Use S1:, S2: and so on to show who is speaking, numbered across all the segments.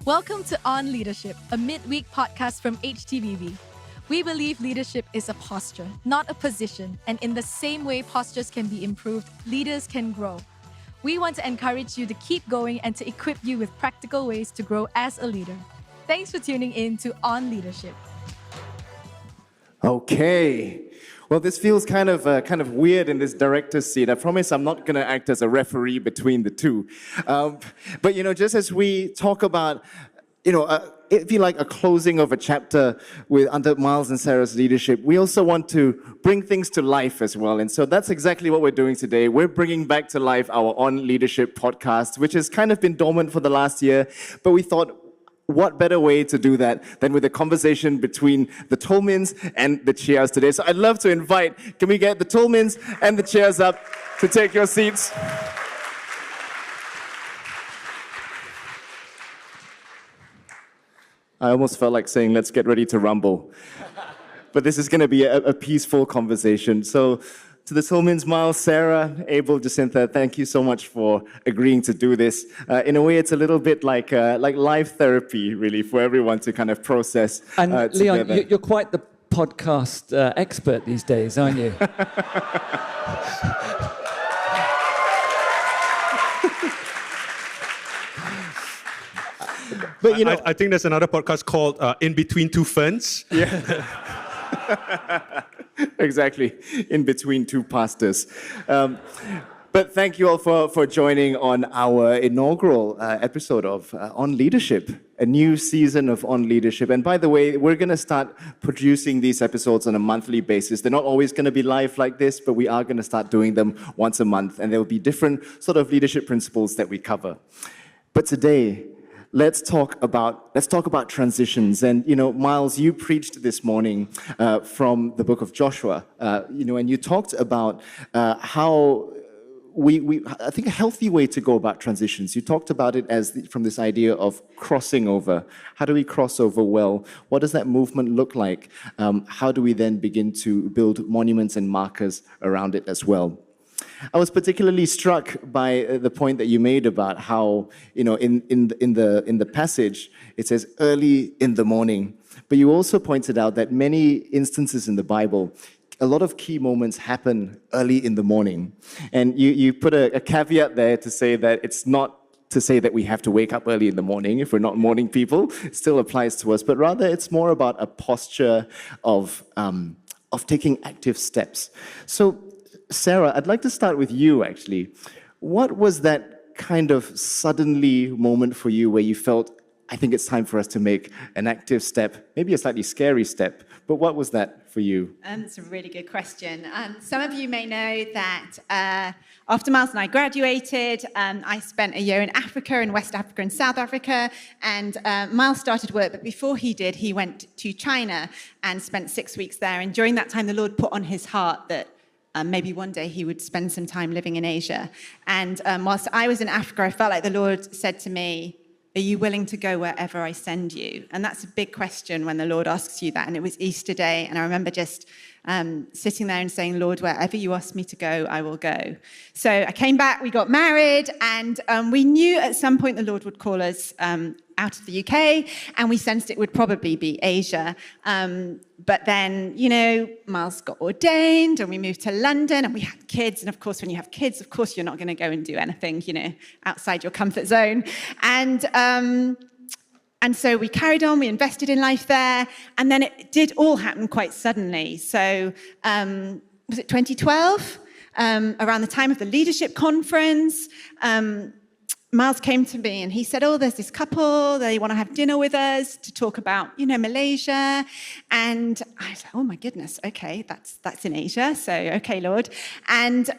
S1: Welcome to On Leadership, a midweek podcast from HTBB. We believe leadership is a posture, not a position, and in the same way postures can be improved, leaders can grow. We want to encourage you to keep going and to equip you with practical ways to grow as a leader. Thanks for tuning in to On Leadership.
S2: Okay. Well, this feels kind of weird in this director's seat. I promise I'm not going to act as a referee between the two. But, just as we talk about, it'd be like a closing of a chapter under Miles and Sarah's leadership, we also want to bring things to life as well. And so that's exactly what we're doing today. We're bringing back to life our On Leadership podcast, which has kind of been dormant for the last year. But we thought, what better way to do that than with a conversation between the Toulmins and the Cheahs today? So I'd love to invite, can we get the Toulmins and the Cheahs up to take your seats? I almost felt like saying, let's get ready to rumble. But this is going to be a peaceful conversation. So to the Toulmins, Miles, Sarah, Abel, Jacintha, thank you so much for agreeing to do this. In a way, it's a little bit like live therapy, really, for everyone to kind of process
S3: And Leon,
S2: together.
S3: you're quite the podcast expert these days, aren't you?
S4: But I think there's another podcast called In Between Two Ferns.
S2: Yeah. Exactly, in between two pastors. But thank you all for joining on our inaugural episode of On Leadership, a new season of On Leadership. And by the way, we're going to start producing these episodes on a monthly basis. They're not always going to be live like this, but we are going to start doing them once a month. And there will be different sort of leadership principles that we cover. But today, let's talk about transitions. And, Miles, you preached this morning from the book of Joshua, and you talked about how I think a healthy way to go about transitions. You talked about it from this idea of crossing over. How do we cross over well? What does that movement look like? How do we then begin to build monuments and markers around it as well? I was particularly struck by the point that you made about how, in the passage, it says early in the morning. But you also pointed out that many instances in the Bible, a lot of key moments happen early in the morning. And you put a caveat there to say that it's not to say that we have to wake up early in the morning if we're not morning people. It still applies to us. But rather, it's more about a posture of taking active steps. So, Sarah, I'd like to start with you, actually. What was that kind of suddenly moment for you where you felt, I think it's time for us to make an active step, maybe a slightly scary step, but what was that for you?
S5: That's a really good question. Some of you may know that after Miles and I graduated, I spent a year in Africa, in West Africa and South Africa, and Miles started work, but before he did, he went to China and spent 6 weeks there, and during that time, the Lord put on his heart that maybe one day he would spend some time living in Asia. And whilst I was in Africa, I felt like the Lord said to me, are you willing to go wherever I send you? And that's a big question when the Lord asks you that. And it was Easter Day, and I remember just sitting there and saying, Lord, wherever you ask me to go, I will go. So I came back, we got married, and we knew at some point the Lord would call us out of the UK, and we sensed it would probably be Asia. But then, Miles got ordained, and we moved to London, and we had kids. And of course, when you have kids, of course, you're not going to go and do anything, outside your comfort zone. And so we carried on, we invested in life there, and then it did all happen quite suddenly. So was it 2012? Around the time of the leadership conference, Miles came to me and he said, there's this couple, they want to have dinner with us to talk about, Malaysia. And I was like, oh my goodness, okay, that's in Asia, so okay, Lord. And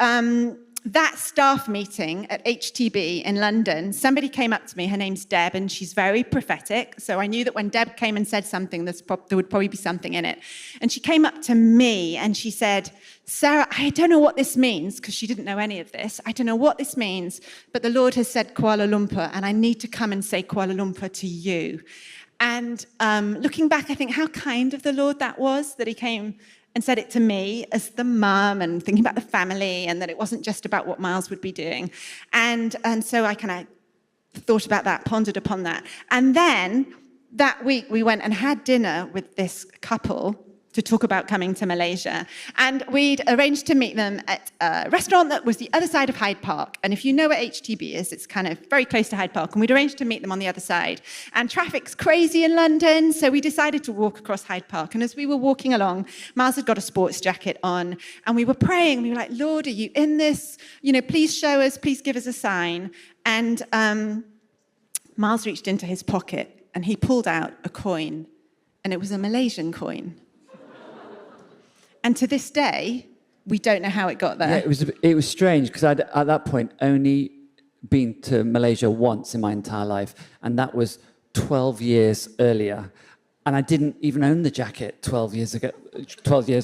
S5: that staff meeting at HTB in London, somebody came up to me, her name's Deb, and she's very prophetic. So I knew that when Deb came and said something, there would probably be something in it. And she came up to me and she said, Sarah, I don't know what this means, because she didn't know any of this. I don't know what this means, but the Lord has said Kuala Lumpur, and I need to come and say Kuala Lumpur to you. And looking back, I think how kind of the Lord that was, that he came and said it to me as the mum and thinking about the family, and that it wasn't just about what Miles would be doing. And so I kind of thought about that, pondered upon that. And then that week we went and had dinner with this couple to talk about coming to Malaysia. And we'd arranged to meet them at a restaurant that was the other side of Hyde Park. And if you know where HTB is, it's kind of very close to Hyde Park. And we'd arranged to meet them on the other side. And traffic's crazy in London, so we decided to walk across Hyde Park. And as we were walking along, Miles had got a sports jacket on. And we were praying. We were like, Lord, are you in this? You know, please show us, please give us a sign. And Miles reached into his pocket and he pulled out a coin. And it was a Malaysian coin. And to this day, we don't know how it got there.
S3: Yeah, it was strange because I'd at that point only been to Malaysia once in my entire life, and that was 12 years earlier. And I didn't even own the jacket 12 years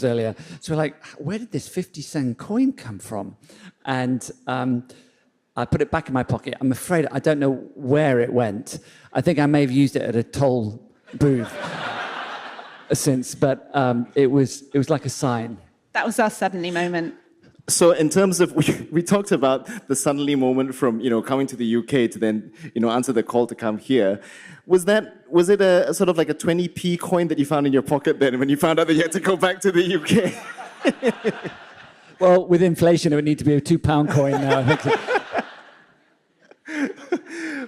S3: earlier. So we're like, where did this 50-cent coin come from? And I put it back in my pocket. I'm afraid I don't know where it went. I think I may have used it at a toll booth. Since, but it was like a sign.
S5: That was our suddenly moment.
S2: So in terms of, we talked about the suddenly moment from, coming to the UK to then, answer the call to come here. Was it a sort of like a 20p coin that you found in your pocket then when you found out that you had to go back to the UK?
S3: Well, with inflation, it would need to be a £2 coin now, I think.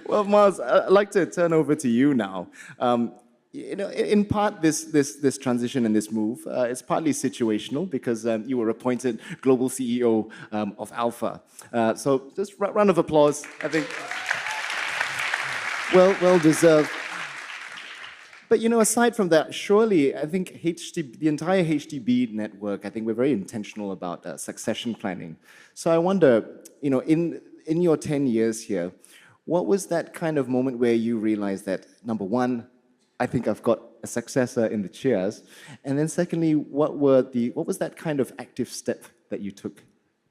S2: Well, Miles, I'd like to turn over to you now. In part, this transition and this move, it's partly situational because you were appointed global CEO of Alpha. So just round of applause, I think. Well deserved. But, aside from that, surely I think the entire HDB network, I think we're very intentional about succession planning. So I wonder, in your 10 years here, what was that kind of moment where you realized that, number one, I think I've got a successor in the Cheahs. And then secondly, what was that kind of active step that you took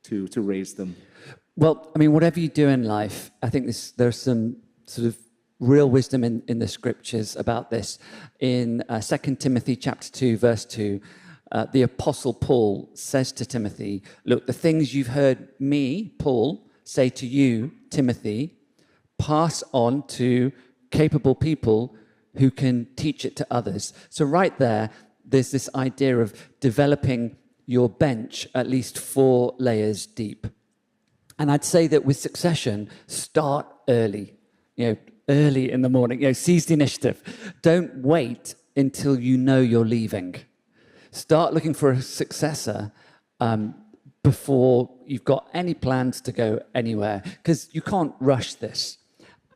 S2: to raise them?
S3: Well, I mean, whatever you do in life, I think there's some sort of real wisdom in the scriptures about this. In 2 Timothy chapter 2, verse 2, the Apostle Paul says to Timothy, look, the things you've heard me, Paul, say to you, Timothy, pass on to capable people who can teach it to others. So right there's this idea of developing your bench at least 4 layers deep. And I'd say that with succession, start early, early in the morning, seize the initiative. Don't wait until you know you're leaving. Start looking for a successor before you've got any plans to go anywhere, because you can't rush this.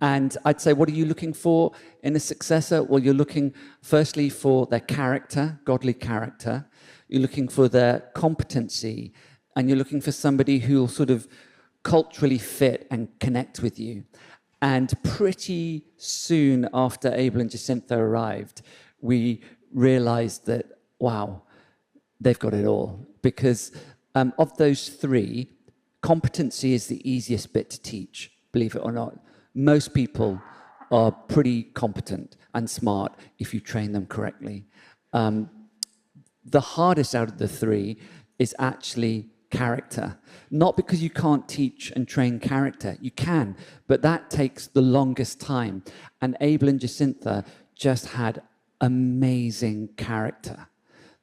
S3: And I'd say, what are you looking for in a successor? Well, you're looking firstly for their character, godly character. You're looking for their competency, and you're looking for somebody who will sort of culturally fit and connect with you. And pretty soon after Abel and Jacintha arrived, we realized that, wow, they've got it all. Because of those 3, competency is the easiest bit to teach, believe it or not. Most people are pretty competent and smart if you train them correctly. The hardest out of the 3 is actually character. Not because you can't teach and train character. You can, but that takes the longest time. And Abel and Jacintha just had amazing character.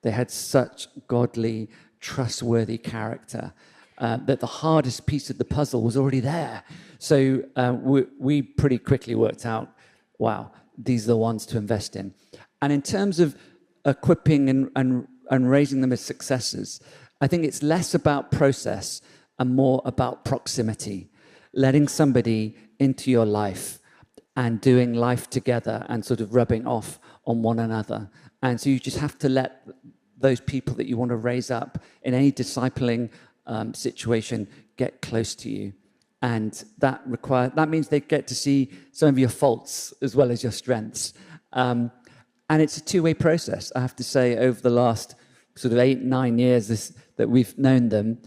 S3: They had such godly, trustworthy character. That the hardest piece of the puzzle was already there. So we pretty quickly worked out, wow, these are the ones to invest in. And in terms of equipping and raising them as successors, I think it's less about process and more about proximity, letting somebody into your life and doing life together and sort of rubbing off on one another. And so you just have to let those people that you want to raise up in any discipling situation get close to you. And that means they get to see some of your faults as well as your strengths. And it's a two-way process, I have to say, over the last sort of 8-9 years that we've known them.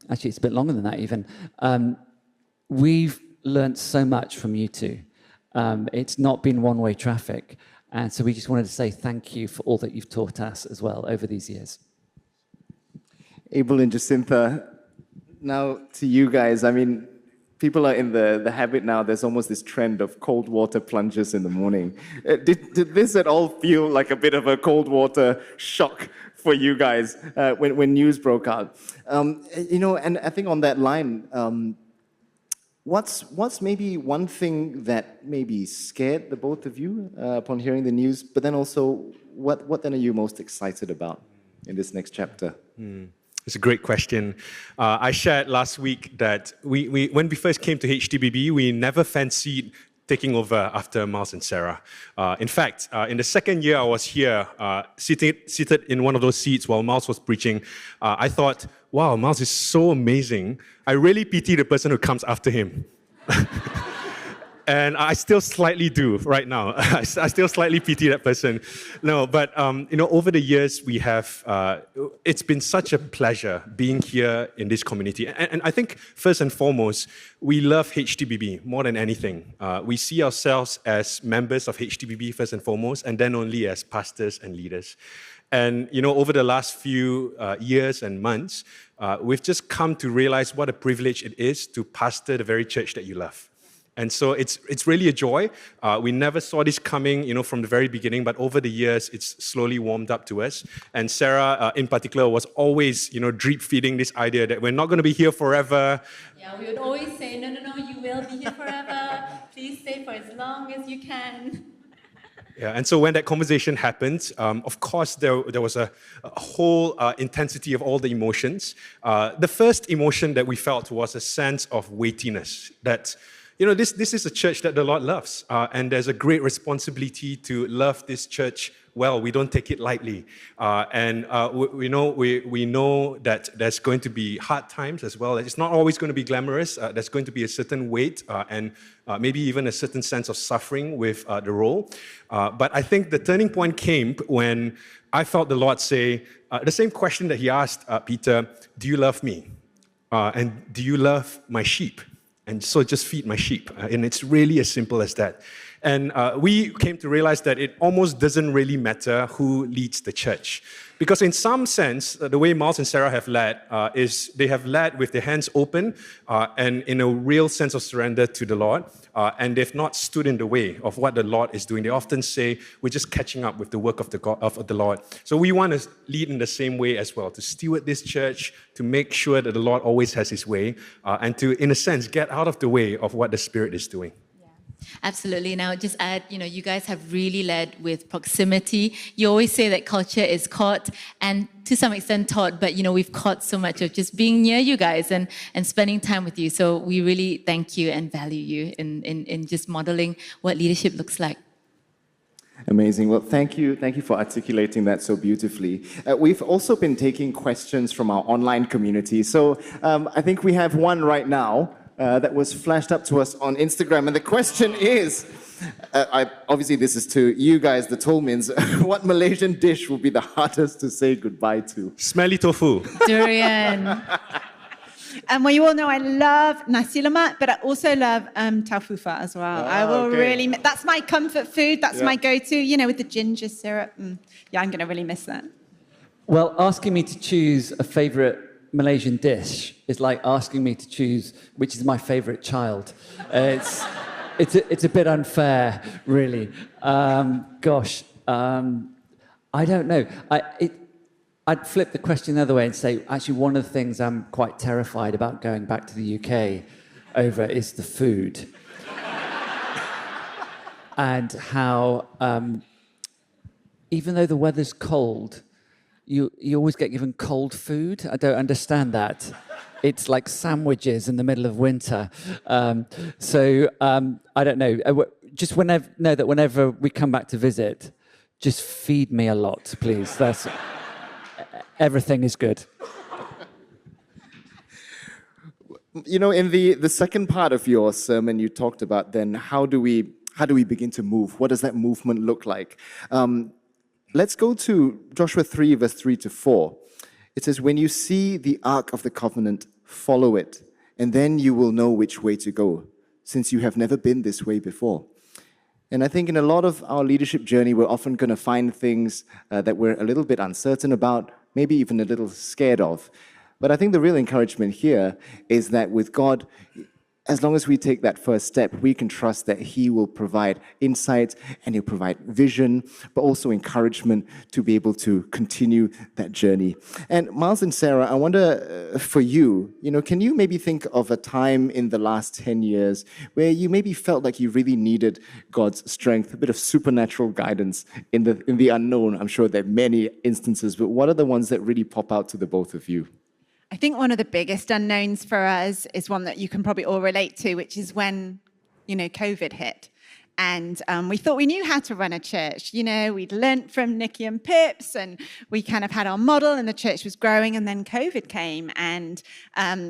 S3: Actually, it's a bit longer than that even. We've learnt so much from you two. It's not been one-way traffic. And so we just wanted to say thank you for all that you've taught us as well over these years.
S2: Abel and Jacintha, now to you guys. I mean, People are in the habit now, there's almost this trend of cold water plunges in the morning. Did this at all feel like a bit of a cold water shock for you guys when news broke out? And I think on that line, what's maybe one thing that maybe scared the both of you upon hearing the news, but then also what then are you most excited about in this next chapter?
S4: It's a great question. I shared last week that when we first came to HTBB, we never fancied taking over after Miles and Sarah. In fact, in the second year I was here, seated in one of those seats while Miles was preaching, I thought, wow, Miles is so amazing. I really pity the person who comes after him. And I still slightly do right now. I still slightly pity that person. No, but over the years we have. It's been such a pleasure being here in this community, and I think first and foremost we love HTBB more than anything. We see ourselves as members of HTBB first and foremost, and then only as pastors and leaders. And over the last few years and months, we've just come to realize what a privilege it is to pastor the very church that you love. And so it's really a joy. We never saw this coming, from the very beginning, but over the years, it's slowly warmed up to us. And Sarah, in particular, was always, drip feeding this idea that we're not going to be here forever.
S6: Yeah, we would always say, no, you will be here forever. Please stay for as long as you can.
S4: Yeah, and so when that conversation happened, of course, there was a whole intensity of all the emotions. The first emotion that we felt was a sense of weightiness, that this is a church that the Lord loves, and there's a great responsibility to love this church well. We don't take it lightly, and we know that there's going to be hard times as well. It's not always going to be glamorous. There's going to be a certain weight and maybe even a certain sense of suffering with the role. But I think the turning point came when I felt the Lord say the same question that He asked Peter: "Do you love me? And do you love my sheep? And so just feed my sheep." And it's really as simple as that. And we came to realize that it almost doesn't really matter who leads the church. Because in some sense, the way Miles and Sarah have led is they have led with their hands open and in a real sense of surrender to the Lord. And they've not stood in the way of what the Lord is doing. They often say, we're just catching up with the work of the Lord. So we want to lead in the same way as well, to steward this church, to make sure that the Lord always has His way, and to, in a sense, get out of the way of what the Spirit is doing.
S6: Absolutely. Now, just add, you guys have really led with proximity. You always say that culture is caught and to some extent taught, but, we've caught so much of just being near you guys and spending time with you. So we really thank you and value you in just modeling what leadership looks like.
S2: Amazing. Well, thank you for articulating that so beautifully. We've also been taking questions from our online community. So I think we have one right now. That was flashed up to us on Instagram. And the question is, obviously this is to you guys, the Toulmins, what Malaysian dish will be the hardest to say goodbye to?
S4: Smelly tofu.
S6: Durian.
S5: And well, you all know I love nasi lemak, but I also love tau fufa as well. I will really, that's my comfort food. That's my go-to, with the ginger syrup. Yeah, I'm going to really miss that.
S3: Well, asking me to choose a favourite Malaysian dish is like asking me to choose which is my favourite child. It's a bit unfair, really. I don't know. I'd flip the question the other way and say, actually, one of the things I'm quite terrified about going back to the UK over is the food. And how, even though the weather's cold, you always get given cold food. I don't understand that. It's like sandwiches in the middle of winter. I don't know. Just whenever we come back to visit, just feed me a lot, please. Everything is good.
S2: In the second part of your sermon, you talked about then how do we begin to move? What does that movement look like? Let's go to Joshua 3, verse 3 to 4. It says, when you see the Ark of the Covenant, follow it, and then you will know which way to go, since you have never been this way before. And I think in a lot of our leadership journey, we're often going to find things that we're a little bit uncertain about, maybe even a little scared of. But I think the real encouragement here is that with God, as long as we take that first step, we can trust that He will provide insight and He'll provide vision, but also encouragement to be able to continue that journey. And Miles and Sarah, I wonder for you, can you maybe think of a time in the last 10 years where you maybe felt like you really needed God's strength, a bit of supernatural guidance in the unknown? I'm sure there are many instances, but what are the ones that really pop out to the both of you?
S5: I think one of the biggest unknowns for us is one that you can probably all relate to, which is when, COVID hit. And we thought we knew how to run a church. We'd learnt from Nikki and Pips, and we kind of had our model, and the church was growing, and then COVID came. And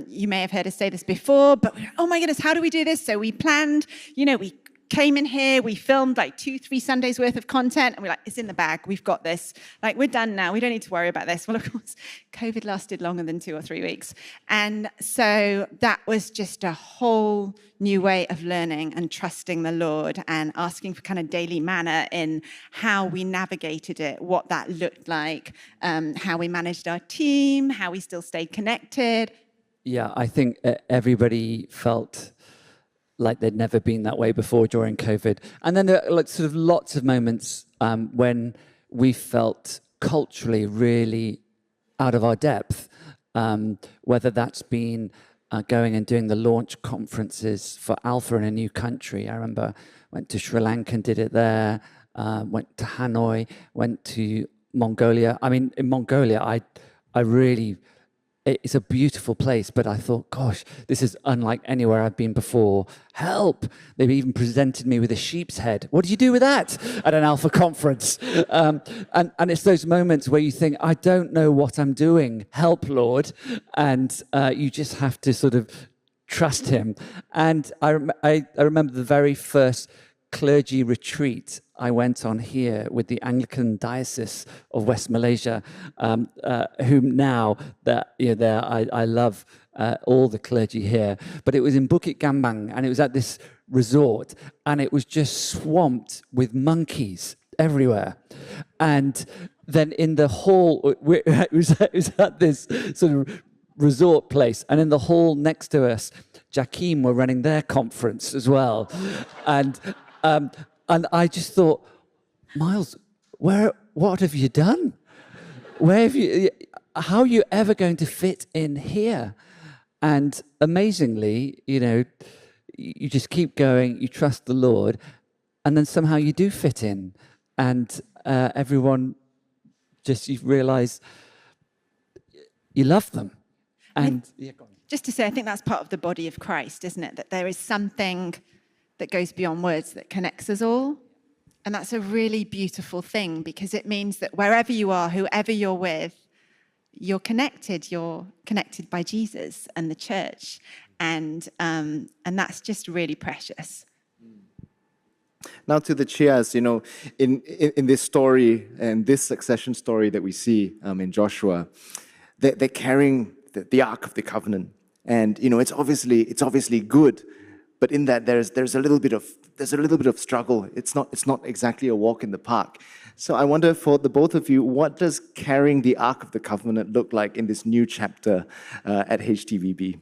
S5: you may have heard us say this before, but we were, oh my goodness, how do we do this? So we planned, we came in here, we filmed like 2-3 Sundays worth of content, and we're like, it's in the bag, we've got this. Like, we're done now, we don't need to worry about this. Well, of course, COVID lasted longer than 2 or 3 weeks. And so that was just a whole new way of learning and trusting the Lord and asking for kind of daily manna in how we navigated it, what that looked like, how we managed our team, how we still stayed connected.
S3: Yeah, I think everybody felt like they'd never been that way before during COVID. And then there are sort of lots of moments when we felt culturally really out of our depth, whether that's been going and doing the launch conferences for Alpha in a new country. I remember went to Sri Lanka and did it there, went to Hanoi, went to Mongolia. I mean, in Mongolia, I really... It's a beautiful place, but I thought, gosh, this is unlike anywhere I've been before. Help! They've even presented me with a sheep's head. What do you do with that at an Alpha conference? And it's those moments where you think, I don't know what I'm doing. Help, Lord. And you just have to sort of trust Him. And I remember the very first clergy retreat I went on here with the Anglican Diocese of West Malaysia, whom now I love all the clergy here. But it was in Bukit Gambang, and it was at this resort, and it was just swamped with monkeys everywhere. And then in the hall, it was at this sort of resort place, and in the hall next to us, Jakim were running their conference as well, and I just thought, Miles, what have you done? How are you ever going to fit in here? And amazingly, you just keep going, you trust the Lord, and then somehow you do fit in. And everyone you realize you love them. And
S5: just to say, I think that's part of the body of Christ, isn't it? That there is something that goes beyond words that connects us all. And that's a really beautiful thing, because it means that wherever you are, whoever you're with, you're connected by Jesus and the church. And that's just really precious.
S2: Now to the Cheahs, in this story and this succession story that we see in Joshua, they're carrying the Ark of the Covenant. And, it's obviously good. But in that, there's a little bit of struggle. It's not exactly a walk in the park. So I wonder, for the both of you, what does carrying the Ark of the Covenant look like in this new chapter at HTVB?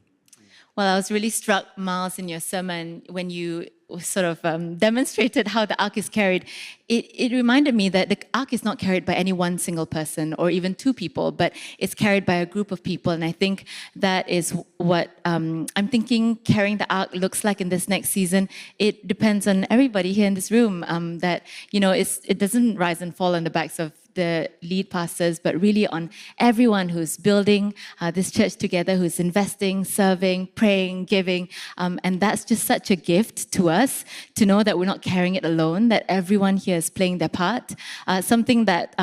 S6: Well, I was really struck, Miles, in your sermon when you sort of demonstrated how the ark is carried. It reminded me that the ark is not carried by any one single person or even 2 people, but it's carried by a group of people. And I think that is what I'm thinking carrying the ark looks like in this next season. It depends on everybody here in this room, that, it doesn't rise and fall on the backs of the lead pastors, but really on everyone who's building this church together, who's investing, serving, praying, giving. And that's just such a gift to us to know that we're not carrying it alone, that everyone here is playing their part. Something that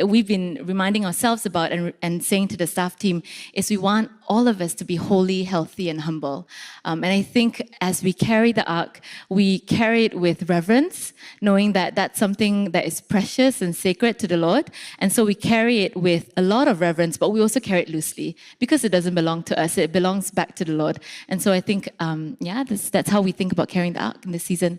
S6: we've been reminding ourselves about and saying to the staff team is we want all of us to be holy, healthy, and humble. And I think as we carry the ark, we carry it with reverence, knowing that that's something that is precious and sacred to the Lord. And so we carry it with a lot of reverence, but we also carry it loosely because it doesn't belong to us. It belongs back to the Lord. And so I think, that's how we think about carrying the ark in this season.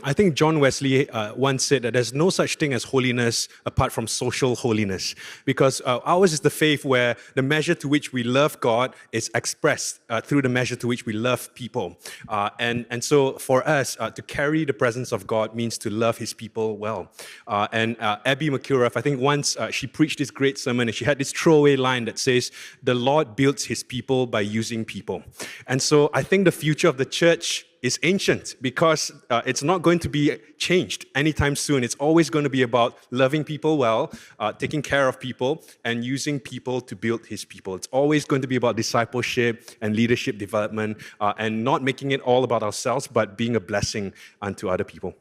S4: I think John Wesley once said that there's no such thing as holiness apart from social holiness, because ours is the faith where the measure to which we love God is expressed through the measure to which we love people. And so for us, to carry the presence of God means to love his people well. And Abby McCurruff, I think once she preached this great sermon and she had this throwaway line that says, the Lord builds his people by using people. And so I think the future of the church is ancient because it's not going to be changed anytime soon. It's always going to be about loving people well, taking care of people, and using people to build his people. It's always going to be about discipleship and leadership development, and not making it all about ourselves, but being a blessing unto other people.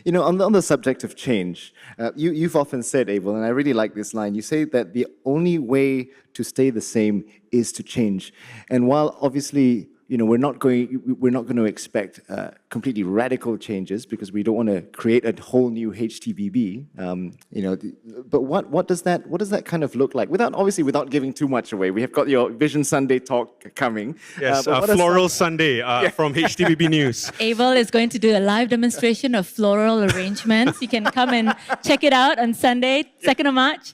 S2: You know, on the subject of change, you've often said, Abel, and I really like this line, you say that the only way to stay the same is to change. And while obviously, you know, we're not going to expect completely radical changes because we don't want to create a whole new HTBB. You know, but what does that kind of look like? Without giving too much away. We have got your Vision Sunday talk coming.
S4: Yes, Floral Sunday from HTBB News.
S6: Abel is going to do a live demonstration of floral arrangements. You can come and check it out on Sunday, 2nd of March.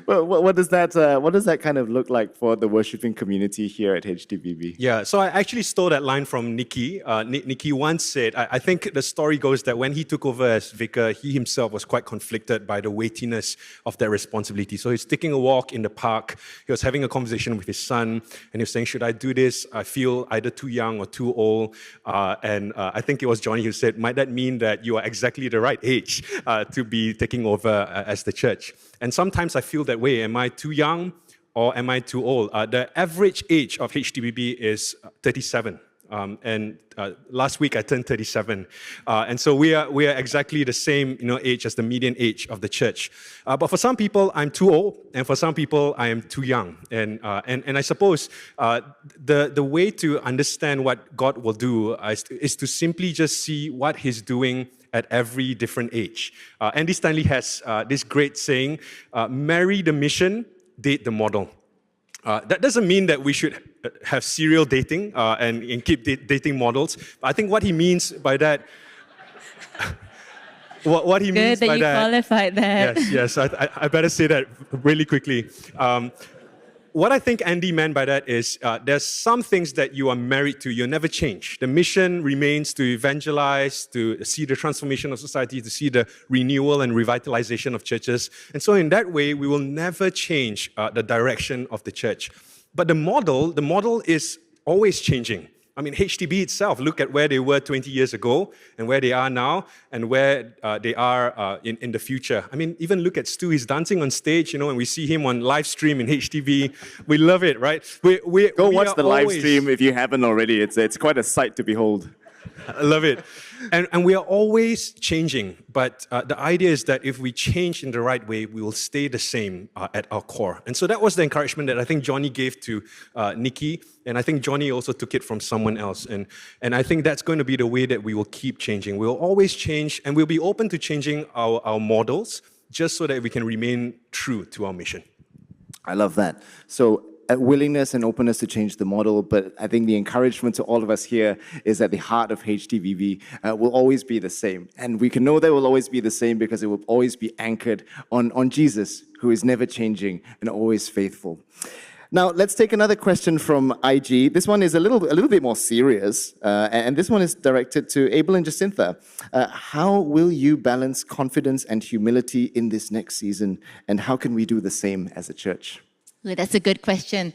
S2: Well, what does that kind of look like for the worshiping community here at HTBB?
S4: Yeah, so I actually stole that line from Nicky. Nicky once said, I think the story goes that when he took over as vicar, he himself was quite conflicted by the weightiness of that responsibility. So he's taking a walk in the park. He was having a conversation with his son, and he was saying, should I do this? I feel either too young or too old. And I think it was Johnny who said, might that mean that you are exactly the right age to be taking over as the church? And sometimes I feel that way. Am I too young or am I too old? The average age of HTBB is 37. And last week I turned 37. And so we are exactly the same age as the median age of the church. But for some people, I'm too old. And for some people, I am too young. And I suppose the way to understand what God will do is to simply just see what he's doing at every different age. Andy Stanley has this great saying, marry the mission, date the model. That doesn't mean that we should have serial dating and keep dating models. I think what he means by that, what he means by that...
S6: Good that you qualified that.
S4: Yes, I better say that really quickly. What I think Andy meant by that is there's some things that you are married to, you'll never change. The mission remains to evangelize, to see the transformation of society, to see the renewal and revitalization of churches. And so in that way, we will never change the direction of the church. But the model is always changing. I mean, HTB itself, look at where they were 20 years ago and where they are now and where they are in the future. I mean, even look at Stu, he's dancing on stage, and we see him on live stream in HTB. We love it, right?
S2: Go watch the live stream if you haven't already. It's quite a sight to behold.
S4: I love it. And we are always changing, but the idea is that if we change in the right way, we will stay the same at our core. And so that was the encouragement that I think Johnny gave to Nicky, and I think Johnny also took it from someone else. And I think that's going to be the way that we will keep changing. We'll always change, and we'll be open to changing our models just so that we can remain true to our mission.
S2: I love that. So a willingness and openness to change the model, but I think the encouragement to all of us here is that the heart of HTBB will always be the same. And we can know that it will always be the same because it will always be anchored on Jesus, who is never changing and always faithful. Now, let's take another question from IG. This one is a little bit more serious, and this one is directed to Abel and Jacintha. How will you balance confidence and humility in this next season, and how can we do the same as a church?
S6: That's a good question.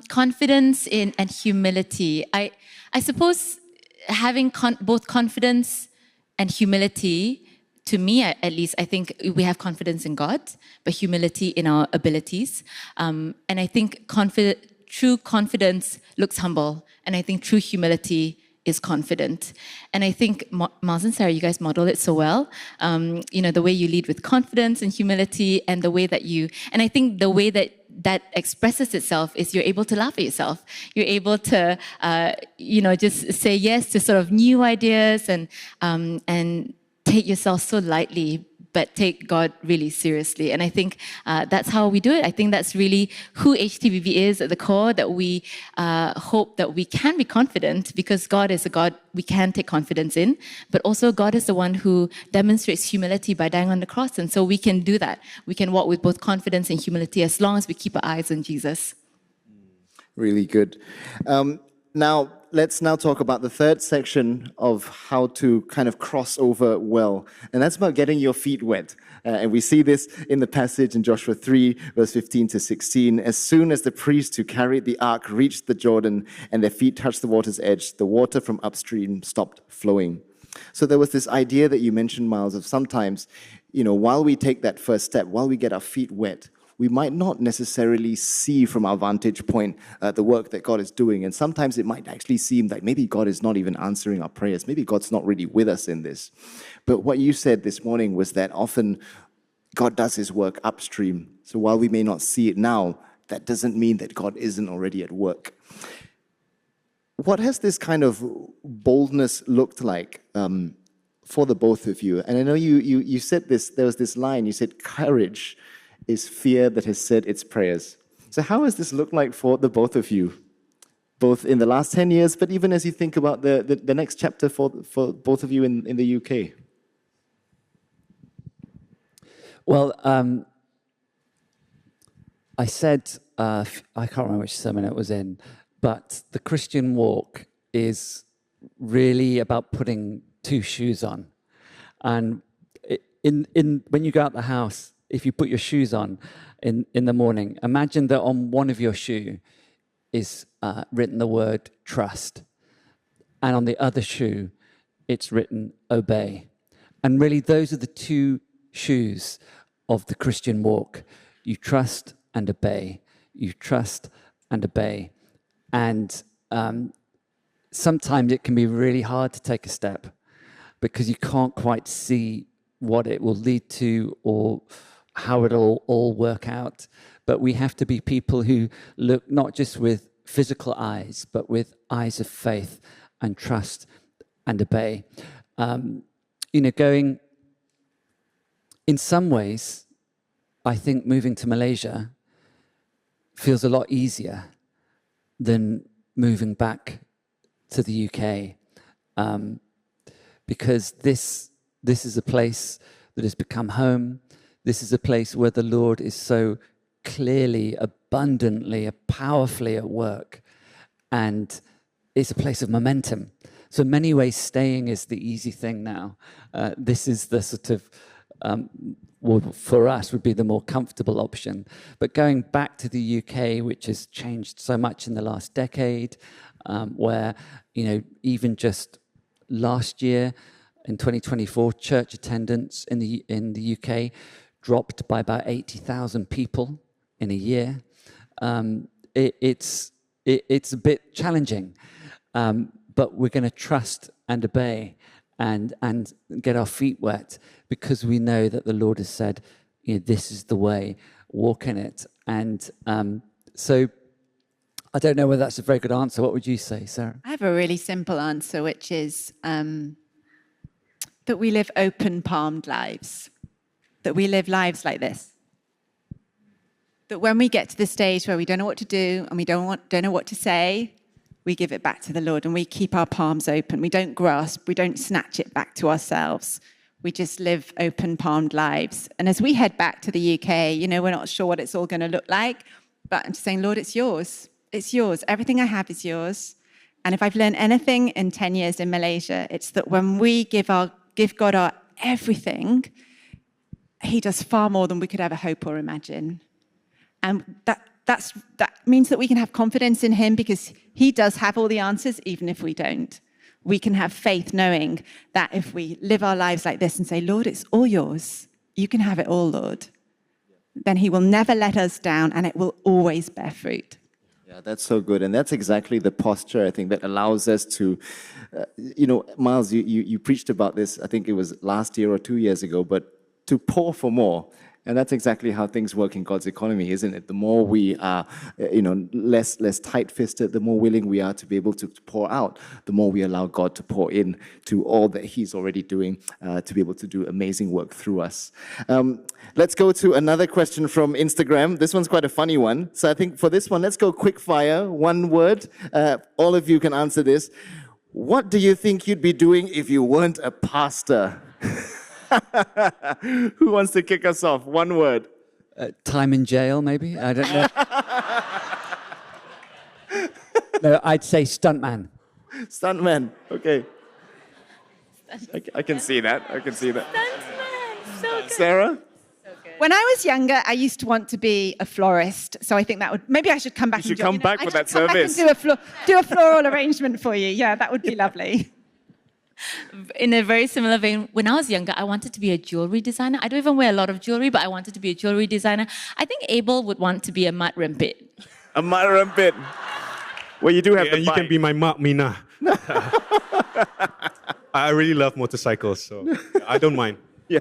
S6: Confidence and humility. I suppose having both confidence and humility, to me at least, I think we have confidence in God, but humility in our abilities. And I think true confidence looks humble, and I think true humility is confident. And I think, Miles and Sarah, you guys model it so well. The way you lead with confidence and humility, and the way that and I think the way that expresses itself is you're able to laugh at yourself. You're able to, just say yes to sort of new ideas and take yourself so lightly but take God really seriously. And I think that's how we do it. I think that's really who HTBB is at the core, that we hope that we can be confident because God is a God we can take confidence in, but also God is the one who demonstrates humility by dying on the cross. And so we can do that. We can walk with both confidence and humility as long as we keep our eyes on Jesus.
S2: Really good. Now, let's now talk about the third section of how to kind of cross over well. And that's about getting your feet wet. And we see this in the passage in Joshua 3, verse 15 to 16. As soon as the priests who carried the ark reached the Jordan and their feet touched the water's edge, the water from upstream stopped flowing. So there was this idea that you mentioned, Miles, of sometimes, while we take that first step, while we get our feet wet, we might not necessarily see from our vantage point the work that God is doing. And sometimes it might actually seem like maybe God is not even answering our prayers. Maybe God's not really with us in this. But what you said this morning was that often God does his work upstream. So while we may not see it now, that doesn't mean that God isn't already at work. What has this kind of boldness looked like for the both of you? And I know you said this, there was this line, you said courage is fear that has said its prayers. So how has this looked like for the both of you, both in the last 10 years, but even as you think about the next chapter for both of you in the UK?
S3: Well, I said, I can't remember which sermon it was in, but the Christian walk is really about putting two shoes on. And when you go out the house, if you put your shoes on in the morning, imagine that on one of your shoe is written the word trust. And on the other shoe, it's written obey. And really, those are the two shoes of the Christian walk. You trust and obey. You trust and obey. And sometimes it can be really hard to take a step because you can't quite see what it will lead to or how it'll all work out. But we have to be people who look not just with physical eyes, but with eyes of faith and trust and obey. Going, in some ways, I think moving to Malaysia feels a lot easier than moving back to the UK. Because this is a place that has become home. This is a place where the Lord is so clearly, abundantly, powerfully at work. And it's a place of momentum. So in many ways, staying is the easy thing now. This is the sort of, for us, would be the more comfortable option. But going back to the UK, which has changed so much in the last decade, where, even just last year, in 2024, church attendance in the UK dropped by about 80,000 people in a year. It's a bit challenging, but we're going to trust and obey and get our feet wet because we know that the Lord has said, this is the way, walk in it. And so I don't know whether that's a very good answer. What would you say, Sarah?
S5: I have a really simple answer, which is that we live open-palmed lives, that we live lives like this. That when we get to the stage where we don't know what to do and we don't know what to say, we give it back to the Lord and we keep our palms open. We don't grasp, we don't snatch it back to ourselves. We just live open-palmed lives. And as we head back to the UK, we're not sure what it's all going to look like, but I'm just saying, Lord, it's yours. It's yours. Everything I have is yours. And if I've learned anything in 10 years in Malaysia, it's that when we give God our everything, he does far more than we could ever hope or imagine. And that means that we can have confidence in him because he does have all the answers, even if we don't. We can have faith knowing that if we live our lives like this and say, Lord, it's all yours. You can have it all, Lord. Then he will never let us down and it will always bear fruit.
S2: Yeah, that's so good. And that's exactly the posture, I think, that allows us to, Miles, you preached about this, I think it was last year or 2 years ago, but to pour for more And that's exactly how things work in God's economy, isn't it? The more we are, less tight-fisted, the more willing we are to be able to pour out, the more we allow God to pour in to all that He's already doing, to be able to do amazing work through us. Let's go to another question from Instagram. This one's quite a funny one. So I think for this one, let's go quick fire, one word. All of you can answer this. What do you think you'd be doing if you weren't a pastor? Who wants to kick us off? One word.
S3: Time in jail, maybe? I don't know. No, I'd say stuntman.
S2: Stuntman, okay. I can see that.
S6: Stuntman, so good.
S2: Sarah?
S5: When I was younger, I used to want to be a florist. So I think that would, maybe I should come back.
S2: You should come back with that service.
S5: Do a floral arrangement for you. Yeah, that would be lovely.
S6: In a very similar vein, when I was younger, I wanted to be a jewelry designer. I don't even wear a lot of jewelry, but I wanted to be a jewelry designer. I think Abel would want to be a mud rimpit.
S2: A mud rimpit. Well, you do have the
S4: and you
S2: bike.
S4: can be my Mark Mina. I really love motorcycles, so I don't mind.
S2: Yeah.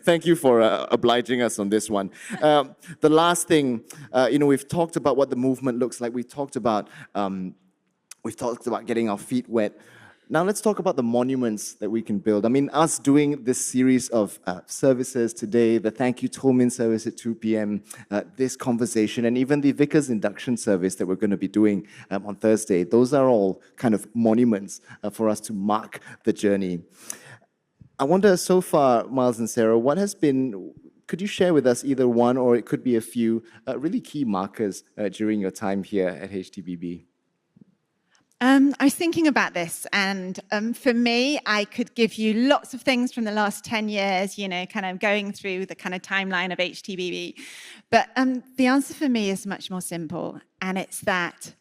S2: Thank you for obliging us on this one. The last thing, we've talked about what the movement looks like. We've talked about getting our feet wet. Now let's talk about the monuments that we can build. I mean, us doing this series of services today, the Thank You Toulmin service at 2 p.m., this conversation, and even the Vicar's induction service that we're going to be doing on Thursday, those are all kind of monuments for us to mark the journey. I wonder, so far, Miles and Sarah, could you share with us either one, or it could be a few, really key markers during your time here at HTBB?
S5: I was thinking about this, and for me, I could give you lots of things from the last 10 years, kind of going through the kind of timeline of HTBB. But the answer for me is much more simple, and it's that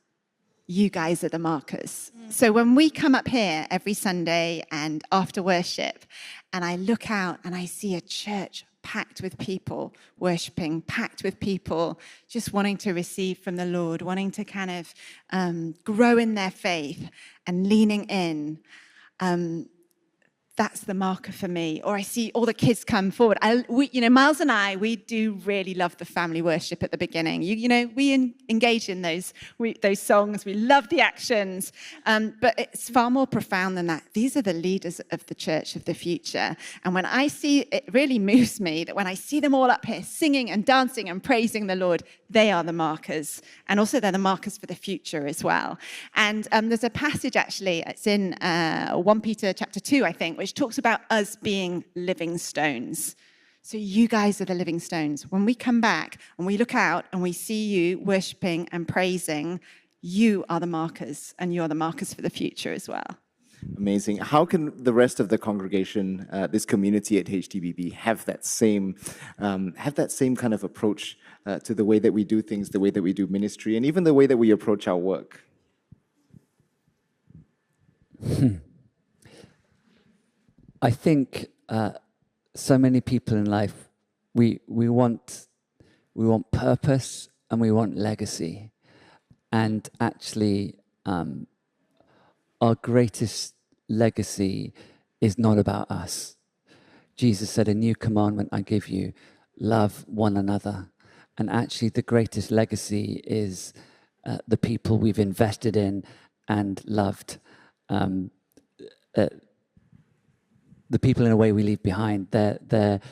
S5: you guys are the markers. So when we come up here every Sunday and after worship, and I look out and I see a church packed with people worshipping, packed with people just wanting to receive from the Lord, wanting to kind of grow in their faith and leaning in, that's the marker for me. Or I see all the kids come forward. Miles and I, we do really love the family worship at the beginning. We engage in those songs. We love the actions. But it's far more profound than that. These are the leaders of the church of the future. And when I see, it really moves me that when I see them all up here singing and dancing and praising the Lord, they are the markers. And also they're the markers for the future as well. And there's a passage, actually, it's in 1 Peter chapter 2, I think, which talks about us being living stones. So you guys are the living stones. When we come back and we look out and we see you worshipping and praising, you are the markers, and you are the markers for the future as well.
S2: Amazing. How can the rest of the congregation, this community at HTBB, have that same kind of approach to the way that we do things, the way that we do ministry, and even the way that we approach our work?
S3: I think so many people in life, we want purpose and we want legacy. And actually, our greatest legacy is not about us. Jesus said, "A new commandment I give you, love one another." And actually, the greatest legacy is the people we've invested in and loved. The people, in a way, we leave behind, they're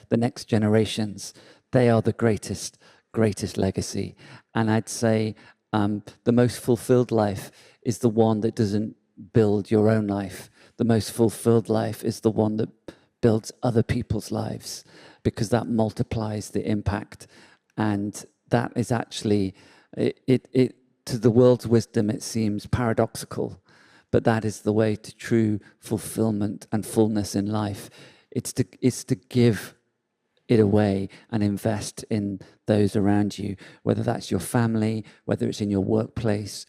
S3: the next generations. They are the greatest legacy. And I'd say the most fulfilled life is the one that doesn't build your own life. The most fulfilled life is the one that builds other people's lives, because that multiplies the impact. And that is actually, to the world's wisdom, it seems paradoxical. But that is the way to true fulfillment and fullness in life. It's to give it away and invest in those around you, whether that's your family, whether it's in your workplace,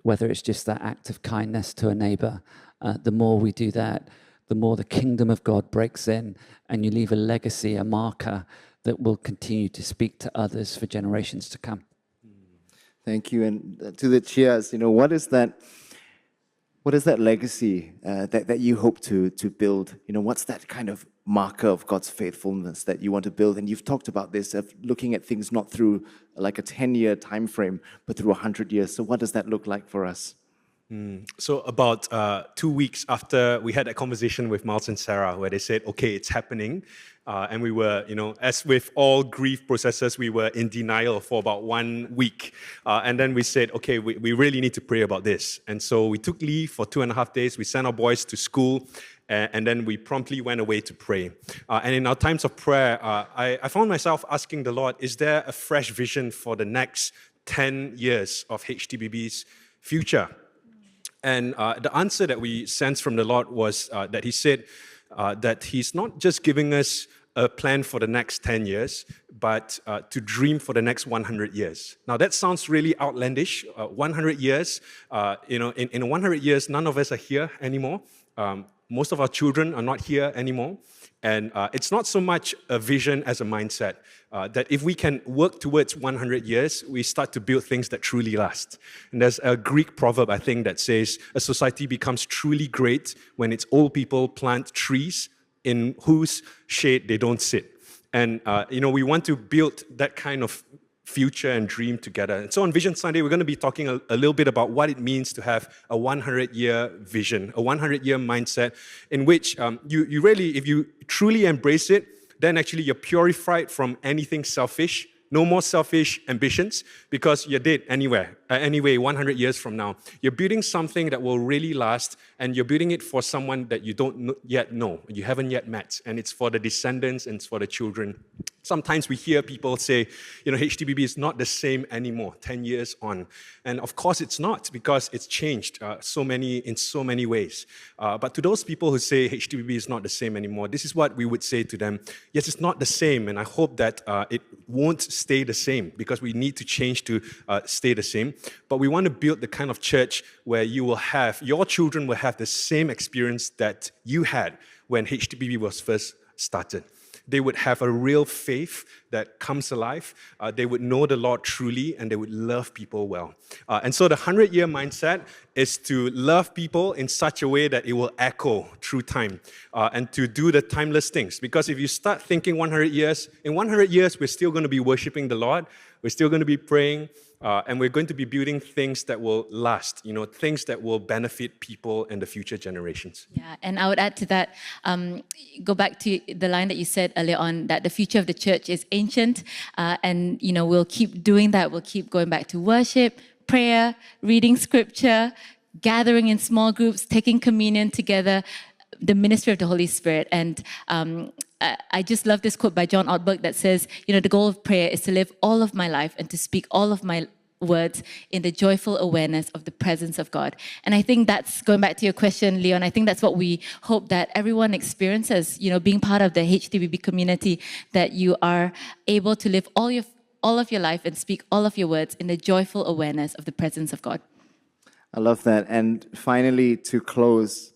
S3: whether it's just that act of kindness to a neighbor. The more we do that, the more the kingdom of God breaks in, and you leave a legacy, a marker that will continue to speak to others for generations to come.
S2: Thank you. And to the Cheahs, what is that What is that legacy that you hope to build? What's that kind of marker of God's faithfulness that you want to build? And you've talked about this, of looking at things not through like a 10-year time frame, but through 100 years. So what does that look like for us?
S4: So about 2 weeks after we had that conversation with Miles and Sarah, where they said, okay, it's happening. And we were, as with all grief processes, we were in denial for about 1 week. And then we said, okay, we really need to pray about this. And so we took leave for 2.5 days. We sent our boys to school. And then we promptly went away to pray. And in our times of prayer, I found myself asking the Lord, is there a fresh vision for the next 10 years of HTBB's future? And the answer that we sensed from the Lord was that He said that He's not just giving us a plan for the next 10 years, but to dream for the next 100 years. Now, that sounds really outlandish. 100 years, in 100 years, none of us are here anymore. Most of our children are not here anymore. And it's not so much a vision as a mindset, that if we can work towards 100 years, we start to build things that truly last. And there's a Greek proverb, I think, that says, a society becomes truly great when its old people plant trees in whose shade they don't sit. And, we want to build that kind of future and dream together. And so on Vision Sunday, we're going to be talking a little bit about what it means to have a 100-year vision, a 100-year mindset in which you really, if you truly embrace it, then actually you're purified from anything selfish. No more selfish ambitions because you're dead anyway, 100 years from now. You're building something that will really last, and you're building it for someone that you don't yet know, you haven't yet met, and it's for the descendants and it's for the children. Sometimes we hear people say, HTBB is not the same anymore 10 years on. And of course it's not, because it's changed in so many ways. But to those people who say HTBB is not the same anymore, this is what we would say to them. Yes, it's not the same, and I hope that it won't stay the same, because we need to change to stay the same. But we want to build the kind of church where your children will have the same experience that you had when HTBB was first started. They would have a real faith that comes alive. They would know the Lord truly, and they would love people well. And so the 100-year mindset is to love people in such a way that it will echo through time, and to do the timeless things. Because if you start thinking 100 years, in 100 years, we're still going to be worshiping the Lord. We're still going to be praying. And we're going to be building things that will last, things that will benefit people and the future generations.
S6: Yeah, and I would add to that, go back to the line that you said earlier on, that the future of the church is ancient, and we'll keep doing that. We'll keep going back to worship, prayer, reading scripture, gathering in small groups, taking communion together, the ministry of the Holy Spirit. And I just love this quote by John Ortberg that says, the goal of prayer is to live all of my life and to speak all of my words in the joyful awareness of the presence of God. And I think that's, going back to your question, Leon, I think that's what we hope that everyone experiences, being part of the HTBB community, that you are able to live all of your life and speak all of your words in the joyful awareness of the presence of God.
S2: I love that. And finally, to close,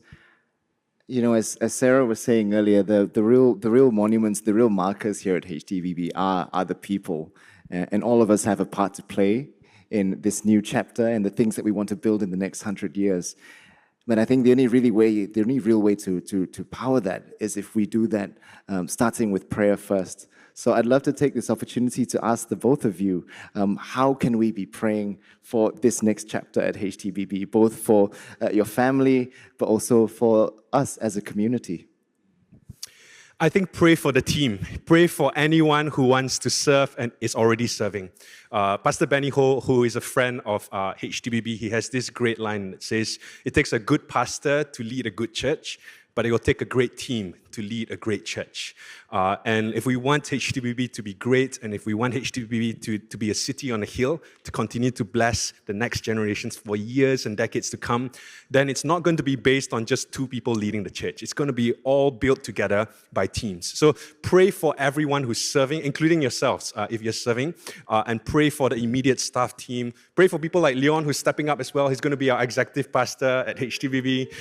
S2: as Sarah was saying earlier, the real monuments, the real markers here at HTBB are the people. And all of us have a part to play in this new chapter and the things that we want to build in the next 100 years. But I think the only real way to power that is if we do that, starting with prayer first. So I'd love to take this opportunity to ask the both of you, how can we be praying for this next chapter at HTBB, both for your family, but also for us as a community?
S4: I think pray for the team. Pray for anyone who wants to serve and is already serving. Pastor Benny Ho, who is a friend of HTBB, he has this great line that says, it takes a good pastor to lead a good church, but it will take a great team to lead a great church. And if we want HTBB to be great, and if we want HTBB to be a city on a hill, to continue to bless the next generations for years and decades to come, then it's not going to be based on just 2 people leading the church. It's going to be all built together by teams. So pray for everyone who's serving, including yourselves, if you're serving, and pray for the immediate staff team. Pray for people like Leon, who's stepping up as well. He's going to be our executive pastor at HTBB.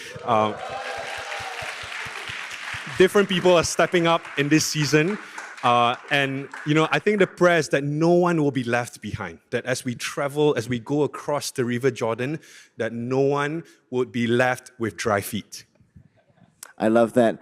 S4: Different people are stepping up in this season. And, I think the prayer is that no one will be left behind, that as we travel, as we go across the River Jordan, that no one would be left with dry feet.
S2: I love that.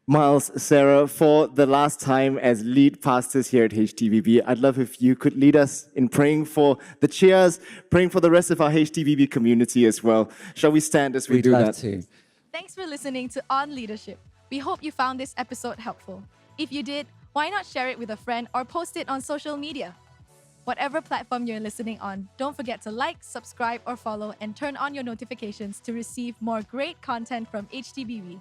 S2: Miles, Sarah, for the last time as lead pastors here at HTVB, I'd love if you could lead us in praying for the Cheahs, praying for the rest of our HTVB community as well. Shall we stand as we do
S3: love
S2: that?
S3: to.
S1: Thanks for listening to On Leadership. We hope you found this episode helpful. If you did, why not share it with a friend or post it on social media? Whatever platform you're listening on, don't forget to like, subscribe, or follow and turn on your notifications to receive more great content from HTBB.